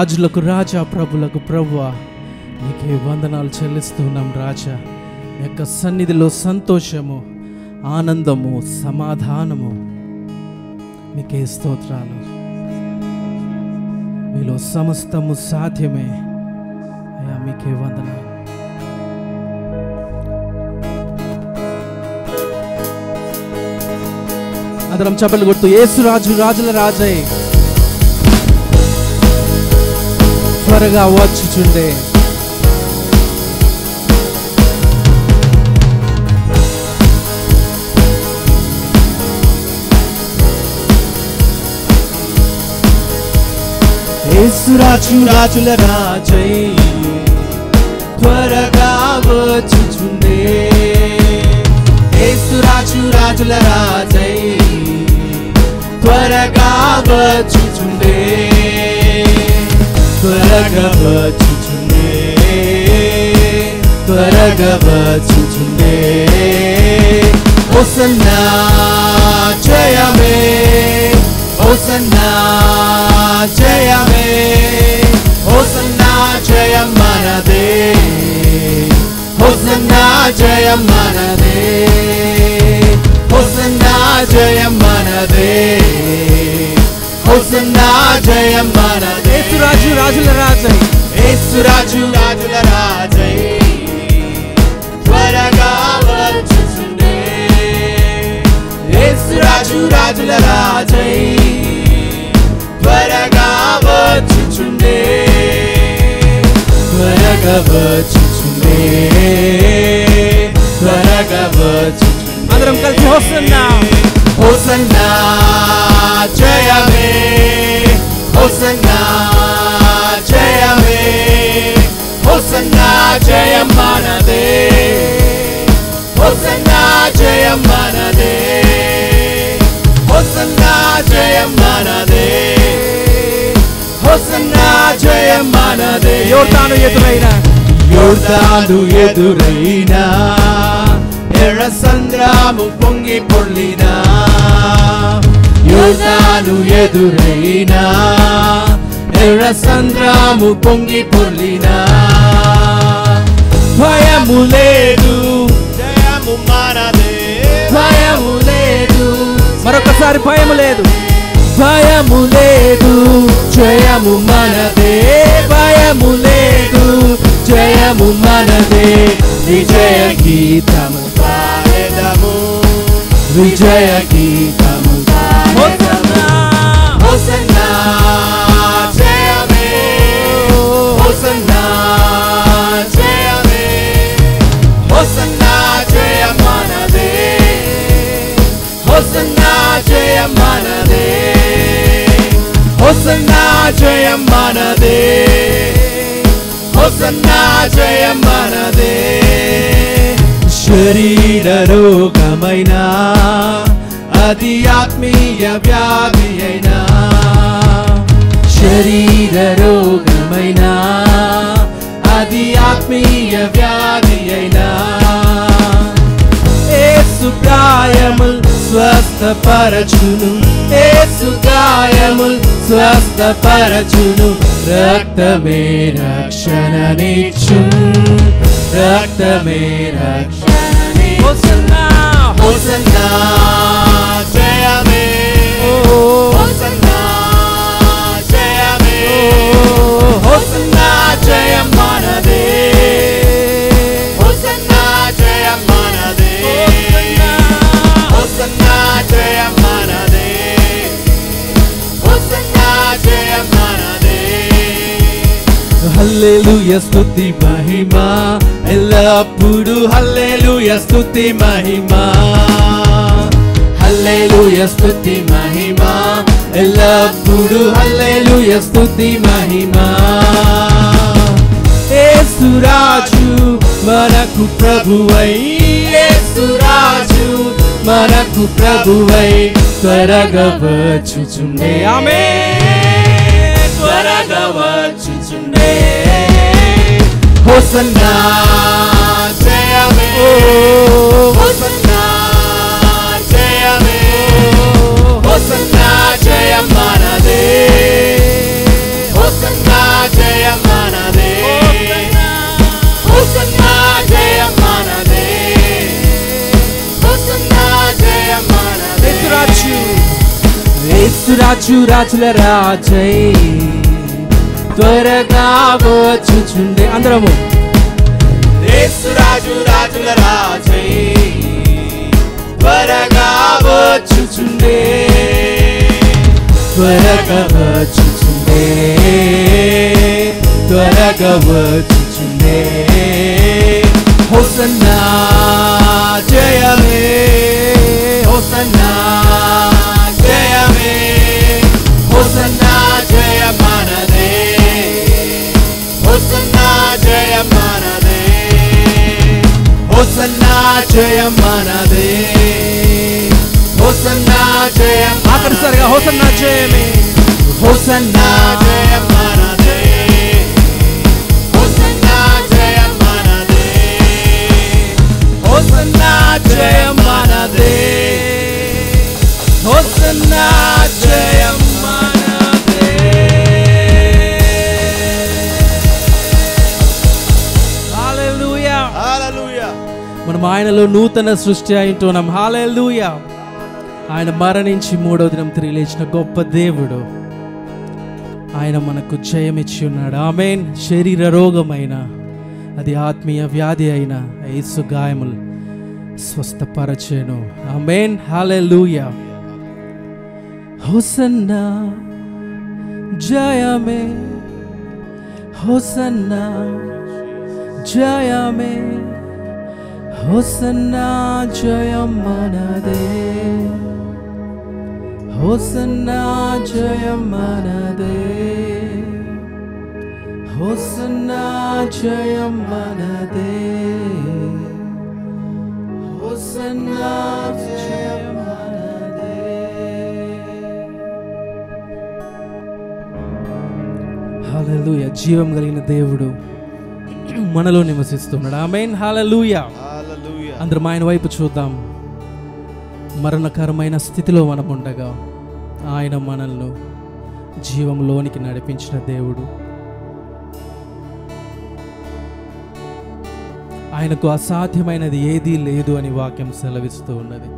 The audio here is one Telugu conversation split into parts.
రాజులకు రాజా, ప్రభులకు ప్రభువా, నీకే వందనాలు చెల్లిస్తున్నాం రాజా. మీ యొక్క సన్నిధిలో సంతోషము, ఆనందము, సమాధానము. మీకే స్తోత్రాలు. మీలో సమస్తము సాధ్యమే అయ్యా. మీకే వందనాలు. అందరం చప్పట్లు కొడుతూ యేసు రాజు, రాజుల రాజై త్వరగా వచ్చుచుండే. యేసు రాజు, రాజుల రాజై త్వరగా వచ్చుచుండే. యేసు రాజు, రాజుల రాజై త్వరగా వచ్చుచుండే. త్వరగా వచ్చుచుండే, త్వరగా వచ్చుచుండే. హోసన్నా జయమే, హోసన్నా జయమే, హోసన్నా జయం మనదే, హోసన్నా జయం మనదే, హోసన్నా జయం మనదే, హోసన్నా జయం మనదే. యేసు రాజు, రాజుల రాజై, యేసు రాజు, రాజుల రాజై త్వరగా వచ్చుచుండే. యేసు రాజు, రాజుల రాజై త్వరగా వచ్చుచుండే. త్వరగా వచ్చుచుండే, త్వరగా వచ్చుచుండే. అందరం కలిసి హోసన్నా, హోసన్నా జయమే, హోసన్నా జయమే, హోసన్నా జయం మనదే, హోసన్నా జయం మనదే, హోసన్నా జయం మనదే, హోసన్నా జయం మనదే. యోర్దాను ఎదురైన, యోర్దాను ఎదురైన ఎర్ర సంద్రము పొంగి పొర్లినా, యోర్దాను ఎదురైన ఎర్ర సంద్రము పొంగి పొర్లినా. భయము లేదు, జయము మనదే, భయము లేదు. మరొకసారి భయము లేదు, భయము లేదు, జయము మనదే, భయము లేదు, జయము మనదే. విజయ గీతము పాడెదము, విజయ గీతము పాడెదము. హోసన్నా జయమే, హోసన్నా జయమే, హోసన్నా జయం మనదే, హోసన్నా జయం మనదే, హోసన్నా జయం మనదే, హోసన్నా జయం మనదే. శరీర రోగమైనా అది ఆత్మీయ వ్యాధి అయినా, శరీర రోగమైనా అది ఆత్మీయ వ్యాధి అయినా, యేసు గాయముల్ స్వస్థపరచును, యేసు గాయముల్ స్వస్థపరచును. రక్తమే రక్షణనిచ్చును, రక్తమే రక్షణనిచ్చును. హోసన్నా, హోసన్నా జయమే, హోసన్నా జయమే, హోసన్నా జయం మనదే, హోసన్నా జయం మనదే, హోసన్నా జయం మనదే, హోసన్నా జయం మనదే. హల్లెలూయా స్తుతి మహిమా ఎల్లప్పుడు, హల్లెలూయా స్తుతి మహిమా, హల్లెలూయా స్తుతి మహిమా ఎల్లప్పుడు, హల్లెలూయా స్తుతి మహిమా. యేసు రాజు మనకు ప్రభువై, యేసు రాజు మనకు ప్రభువై త్వరగా వచ్చుచుండే. ఆమేన్. త్వరగా వచ్చుచుండే. హోసన్నా జయమే, హోసన్నా జయమే, హోసన్నా జయం మనదే, హోసన్నా రాజు రాజుల రాజై త్వరగా వచ్చుచుండే. అందరము యేసు రాజు రాజుల రాజై త్వరగా వచ్చుచుండే. త్వరగా వచ్చుచుండే. త్వరగా వచ్చుచుండే. హోసన్నా జయమే. హోసన్నా జయమే హోసన్నా జయ మనదే. హోసన్నా జయ మనదే. హోసన్నా జయ మనదే. హోసన్నా జయ ఆఖరిసారిగా హోసన్నా జయమే. హోసన్నా జయ మనదే. హోసన్నా జయ మనదే. హోసన్నా జయ మనదే. హోసన్నా జయ మనదే. హల్లెలూయా. హల్లెలూయా. మనం ఆయనలో నూతన సృష్టి అయింటున్నాం. హల్లెలూయా. ఆయన మరణించి మూడవ దినం తిరిగి లేచిన గొప్ప దేవుడు. ఆయన మనకు జయమిచ్చి ఉన్నాడు. ఆమేన్. శరీర రోగమైన అది ఆత్మీయ వ్యాధి అయిన యేసు గాయములు స్వస్థపరచెను. ఆమేన్. హల్లెలూయా. హోసన్నా జయమే. హోసన్నా జయమే. హోసన్నా జయం మనదే. హోసన్నా జయం మనదే. హోసన్నా జయం మనదే. హోసన్నా జయం మనదే. హల్లెలూయా. జీవం కలిగిన దేవుడు మనలో నివసిస్తున్నాడు. ఆమేన్. హల్లెలూయా. హల్లెలూయా. అందరం ఆయన వైపు చూద్దాం. మరణకరమైన స్థితిలో మనం ఉండగా ఆయన మనల్ని జీవంలోనికి నడిపించిన దేవుడు. ఆయనకు అసాధ్యమైనది ఏదీ లేదు అని వాక్యం సెలవిస్తూ ఉన్నది.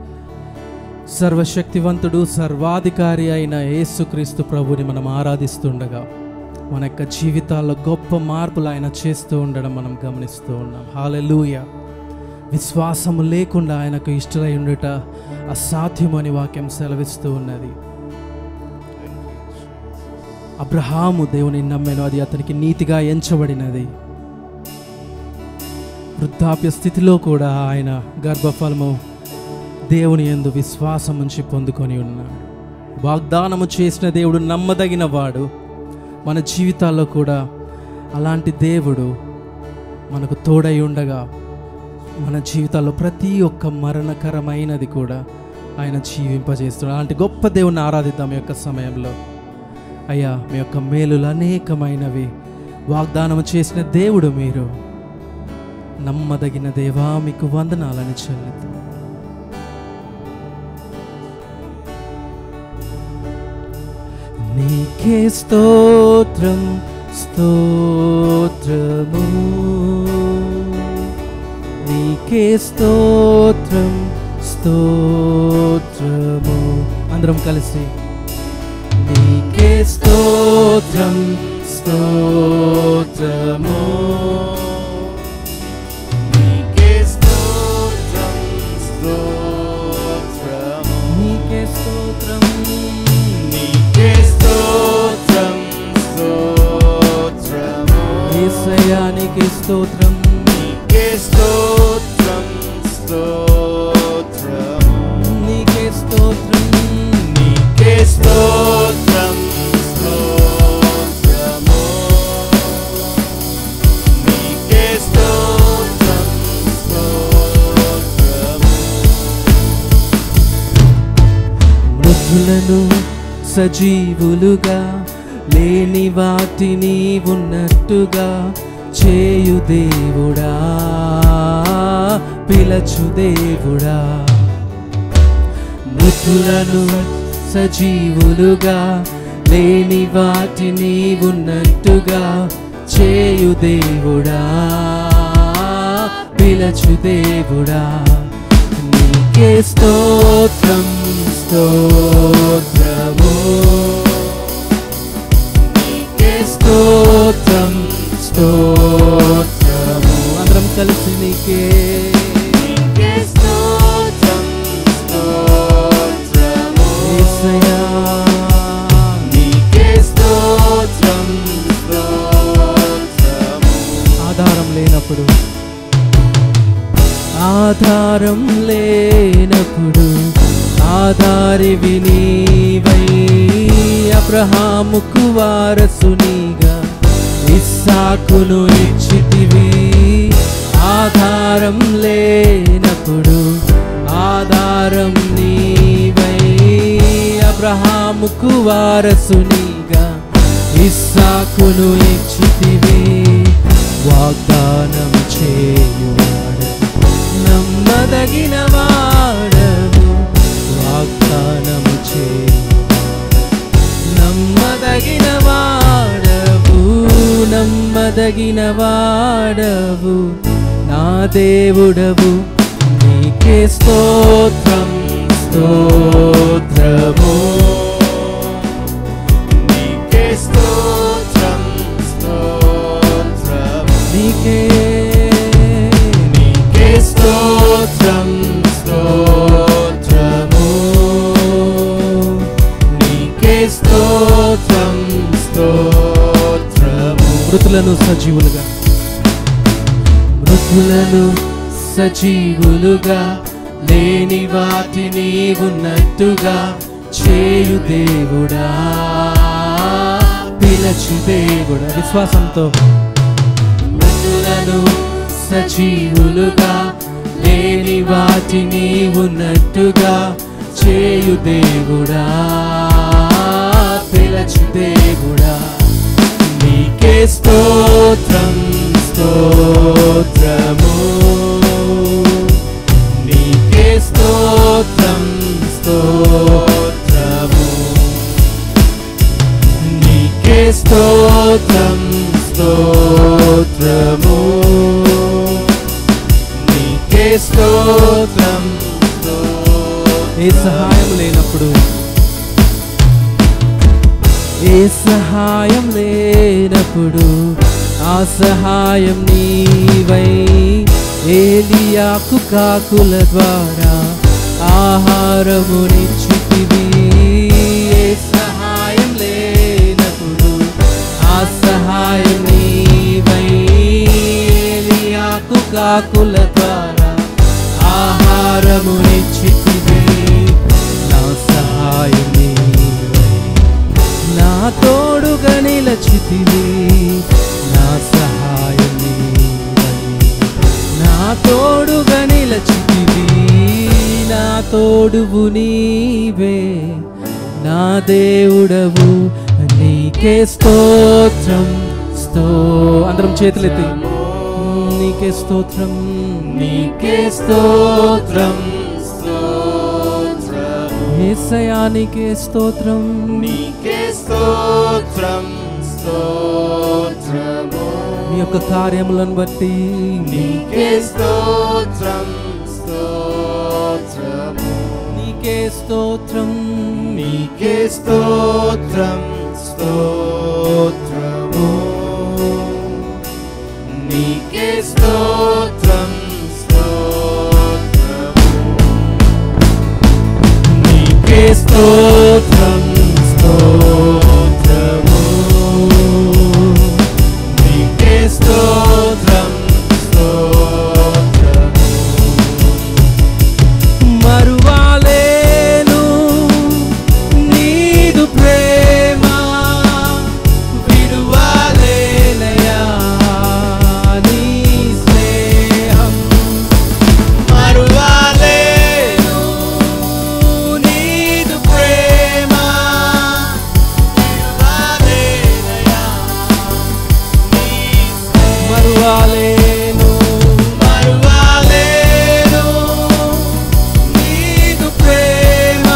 సర్వశక్తివంతుడు సర్వాధికారి అయిన యేసుక్రీస్తు ప్రభుని మనం ఆరాధిస్తుండగా మన యొక్క జీవితాల్లో గొప్ప మార్పులు ఆయన చేస్తూ ఉండడం మనం గమనిస్తూ ఉన్నాం. హల్లెలూయా. విశ్వాసము లేకుండా ఆయనకు ఇష్టలై ఉండుట అసాధ్యం అని వాక్యం సెలవిస్తూ ఉన్నది. అబ్రహాము దేవుని నమ్మెను, అది అతనికి నీతిగా ఎంచబడినది. వృద్ధాప్య స్థితిలో కూడా ఆయన గర్భఫలము దేవుని యందు విశ్వాసం ఉంచి పొందుకొని ఉన్నాడు. వాగ్దానము చేసిన దేవుడు నమ్మదగిన వాడు. మన జీవితాల్లో కూడా అలాంటి దేవుడు మనకు తోడై ఉండగా మన జీవితాల్లో ప్రతి ఒక్క మరణకరమైనది కూడా ఆయన జీవింపజేస్తున్నాడు. అలాంటి గొప్ప దేవుని ఆరాధిద్దాం ఈ యొక్క సమయంలో. అయ్యా, మీ యొక్క మేలులు అనేకమైనవి వాగ్దానం చేసిన దేవుడు మీరు. నమ్మదగిన దేవా, మీకు వందనాలని చెల్లిద్దాం. నీకే స్తోత్రం స్తోత్రము. నీకే స్తోత్రం స్తోత్రము. అందరం కలిసి నీకే స్తోత్రం స్తోత్రము. నీకే స్తోత్రం స్తోత్రము. నీకే స్తోత్రం. నీకే స్తోత్రం స్తోత్రము. యేసయ్యా నీకే స్తోత్రం. నీకే స్తోత్రం స్తోత్రము. నీకే స్తోత్రం. నీకే స్తోత్రం స్తోత్రము. నీకే స్తోత్రం స్తోత్రము. మృతులను సజీవులుగా, లేని వాటిని ఉన్నట్టుగా చేయు దేవుడా, పిలచు దేవుడా. మృతులను సజీవులుగా, లేని వాటిని ఉన్నట్టుగా చేయు దేవుడా, పిలచు దేవుడా. నీకే స్తోత్రం స్తోత్రము నీకే స్తోత్రం స్తోత్రము అందరం కలిసి నీకే స్తోత్రం స్తోత్రము యేసయ్యా నీకే స్తోత్రం స్తోత్రము ఆధారం లేనప్పుడు ఆధారివి నీవై అబ్రహాముకు వారసునిగా ఇస్సాకును ఇచ్చితివి ఆధారం లేనప్పుడు ఆధారం నీవై అబ్రహాముకు వారసునిగా ఇస్సాకును ఇచ్చితివి వాగ్దానం చేయువాడవు నమ్మదగిన వాడవు వాగ్దానము నమ్మదగిన వాడవు నమ్మదగిన వాడవు నా దేవుడవు నీకే స్తోత్రం స్తోత్రము నీకే స్తోత్రం స్తోత్రము నీకే స్తోత్రం స్తోత్రము నీకే స్తోత్రం స్తోత్రము మృతులను సజీవులుగా లేని వాటిని ఉన్నట్టుగా చేయు దేవుడా పిలచు దేవుడా విశ్వాసంతో మృతులను సజీవులుగా లేని వాటిని ఉన్నట్టుగా చేయు దేవుడా పిలచు దేవుడా నీకే స్తోత్రం స్తోత్రము నీకే స్తోత్రం స్తోత్రము నీకే స్తోత్రం స్తోత్రము నీకే స్తోత్రం ఏ సహాయం లేనప్పుడు ఆ సహాయం నీవై ఏలియాకు కాకుల ద్వారా ఆహారమునిచ్చితివి ఏ సహాయం లేనప్పుడు ఆ సహాయం నీవై ఏలియాకు కాకుల ద్వారా ఆహారమునిచ్చితివి నా సహాయం నీవై నా తోడుగా నిలచితివి నా సహాయం నీవై నా తోడుగా నిలచితివి నా తోడువు నీవే నా దేవుడవు నీకే స్తోత్రం అందరం చేతులెత్తి నీకే స్తోత్రం నీకే స్తోత్రం స్తోత్రము యేసయ్యా నీకే స్తోత్రం నీకే స్తోత్రం స్తోత్రము మీ యొక్క కార్యములను బట్టి నీకే స్తోత్రం స్తోత్రము నీకే స్తోత్రం నీకే స్తోత్రం స్తోత్రము నీకే స్తోత్రం స్తోత్రము నీకే స్తోత్రం స్తోత్రము నీకే స్తోత్రం స్తోత్రము మరువాలేను నీదు ప్రేమ విడువాలేనయా నీ స్నేహం మరువాలేను నీదు ప్రేమ విడువాలేనయా నీ స్నేహం మరువాలేను మరువాలేను నీదు ప్రేమ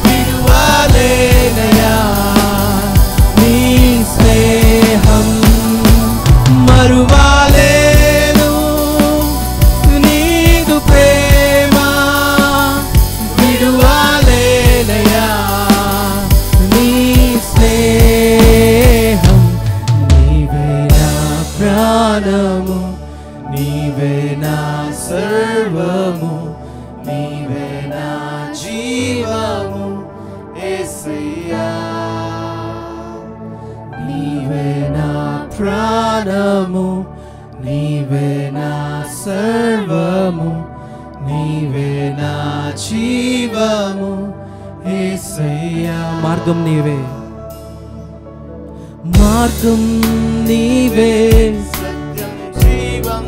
విడువాలేనయా నీ స్నేహం మరువాలేను నీదు ప్రేమ విడువాలేనయా ప్రాణము నీవే నా సర్వము నీవే నా జీవము యేసయ్యా నీవే నా ప్రాణము నీవే నా సర్వము నీవే నా జీవము యేసయ్యా మార్గం నీవే మార్గం నీవే సత్యం జీవం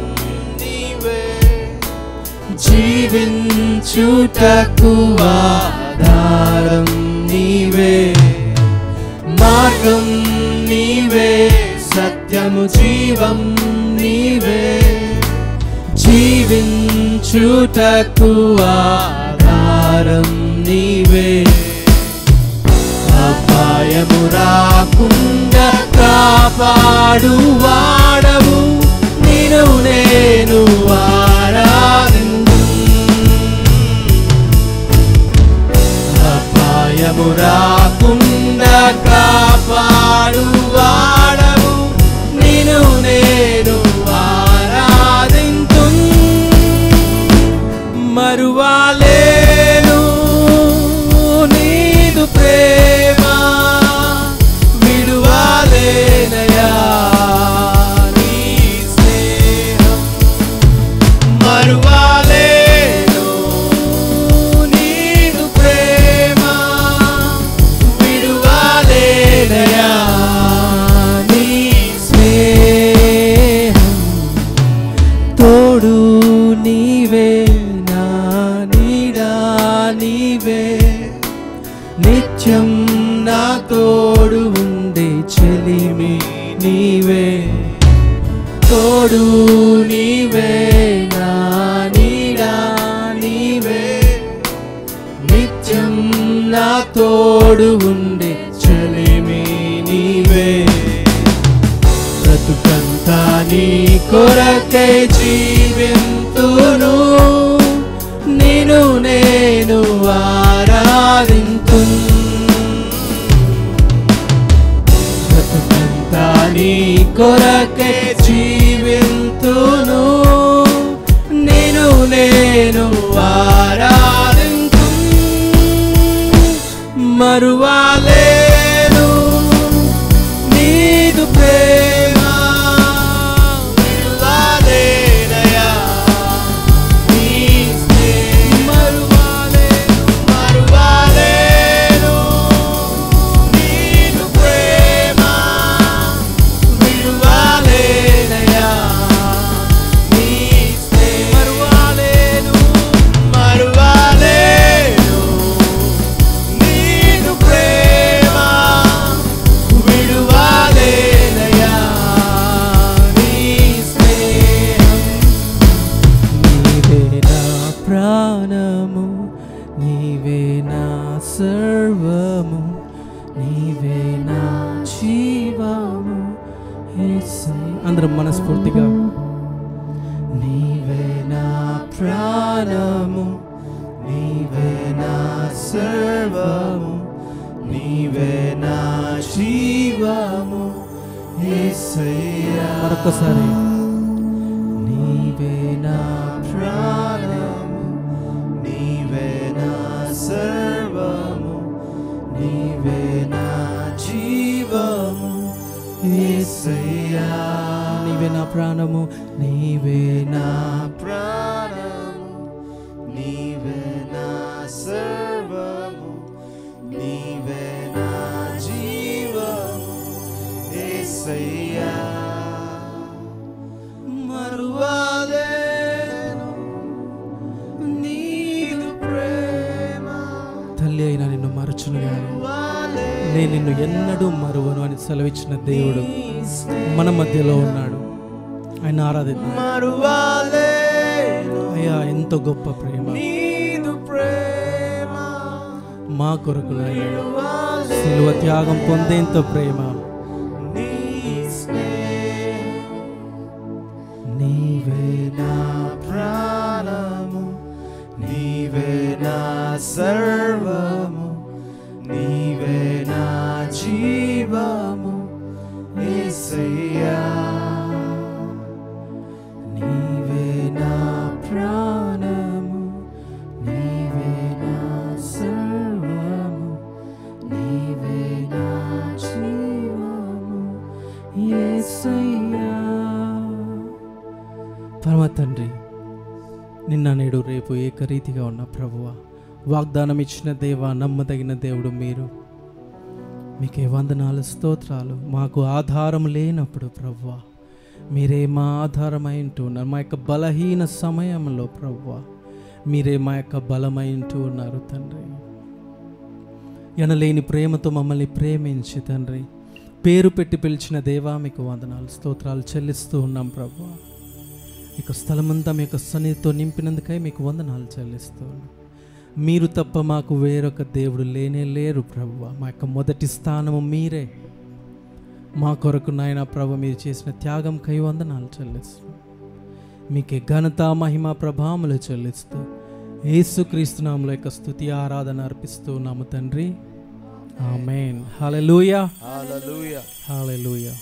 నీవే జీవించుటకు ఆధారం నీవే మార్గం నీవే సత్యము జీవం నీవే జీవించుటకు ఆధారం నీవే అపాయము రాకుండా కాపాడు వాడవు నిన్ను నేను ఆరాధించు అపాయము రాకుండా కాపాడు వాడవు నిన్ను నేను ఆరాధించు మరువాలేను నీదు ప్రేమ విడువాలేనయా నీ స్నేహం మరువాలేను నీదు ప్రేమ విడువాలేనయా నీ స్నేహం తోడు నీవే నా నీడా నీవే నిత్యం నా తోడు ఉండే చెలిమి నీవే తోడు నీవే నా నీడా నీవే నిత్యం నా తోడు ఉండే చెలిమి నీవే బ్రతుకంతా నీ కొరకై జీవింతును నిన్ను నేను ఆరాధింతు బ్రతుకంతా నీ కొరకై జీవింతును నిన్ను నేను ఆరాధింతు మరువాలేను నీదు ప్రేమ విడువాలేనయా నీ స్నేహం మరువాలేను నీదు ప్రేమ విడువాలేనయా నీ స్నేహం మరువాలేను నీదు ప్రేమ విడువాలేనయా నీ స్నేహం నీవే నా ప్రాణము నీవే నా సర్వము నీవే నా జీవము యేసయ్యా అందరం మనస్ఫూర్తిగా నీవే నా ప్రాణము నీవే నా సర్వము నీవే నా జీవము యేసయ్యా మరొకసారి నీవే నా ప్రాణము నీవే నా సర్వము నీవే నా జీవము యేసయ్యా నీవే నా ప్రాణము నీవే నా ప్రాణము నీవే నా సర్వము నీవే నా జీవము యేసయ్యా మరువాలేను నీదు ప్రేమ తల్లి అయినా నిన్ను మరచును గాని నేను నిన్ను ఎన్నడూ మరువను అని సెలవిచ్చిన దేవుడు మన మధ్యలో ఉన్నాడు. ఆయన ఆరాధిద్దాం. అయ్యా ఎంత గొప్ప ప్రేమ మా కొరకు సిలువ త్యాగం పొందేంత ప్రేమ నీవే నా ప్రాణము నీవే నా సర్వము నీవే నా జీవము యేసయ్యా యేసయ్యా. పరమ తండ్రి, నిన్న నేడు రేపు ఏకరీతిగా ఉన్న ప్రభువా, వాగ్దానం ఇచ్చిన దేవా, నమ్మదగిన దేవుడు మీరు. మీకే వందనాలు, స్తోత్రాలు. మాకు ఆధారం లేనప్పుడు ప్రభువా, మీరే మా ఆధారమై ఉంటున్నారు. మా యొక్క బలహీన సమయంలో ప్రభువా, మీరే మా యొక్క బలమై ఉంటూ ఉన్నారు తండ్రి. ఎనలేని ప్రేమతో మమ్మల్ని ప్రేమించి తండ్రి, పేరు పెట్టి పిలిచిన దేవా, మీకు వందనాలు, స్తోత్రాలు చెల్లిస్తూ ఉన్నాం ప్రభువా. ఇక స్థలమంతా మీ యొక్క సన్నిధితో నింపినందుకై మీకు వందనాలు చెల్లిస్తూ ఉన్నాం. మీరు తప్ప మాకు వేరొక దేవుడు లేనే లేరు ప్రభువా. మా యొక్క మొదటి స్థానము మీరే. మా కొరకు నాయన ప్రభు మీరు చేసిన త్యాగంకై వందనాలు చెల్లిస్తూ, మీకే ఘనత మహిమ ప్రభావములు చెల్లిస్తూ, యేసుక్రీస్తు నామములో యొక్క స్తుతి ఆరాధన అర్పిస్తూ ఉన్నాము తండ్రి. ఆమేన్. హల్లెలూయా, హల్లెలూయా. హల్లెలూయా.